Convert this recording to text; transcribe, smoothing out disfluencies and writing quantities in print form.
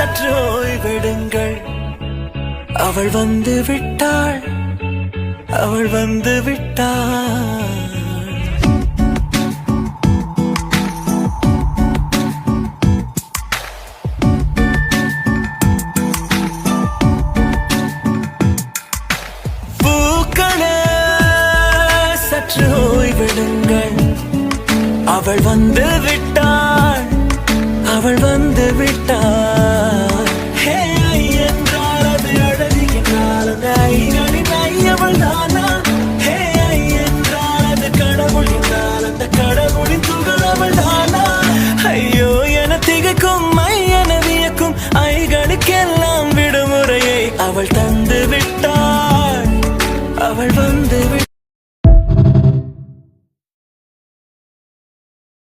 சற்று ஓய்வெடுங்கள். அவள் வந்து விட்டாள், அவள் வந்து விட்டாள். பூக்களே சற்று ஓய்வெடுங்கள். அவள் வந்து விட்டாள், அவள் வந்து விட்டாள். ஹே என்றால் அது அழகு என்றால் அது ஐகளின் ஐயவள் தானா? ஹே என்றால் அது கடவுள் என்றால் அந்த கடவுளின் துகள் அவள் தானா? ஐயோ என திகைக்கும் என வியக்கும் ஐகளுக்கெல்லாம் விடுமுறையை அவள் தந்து விட்டாள், அவள்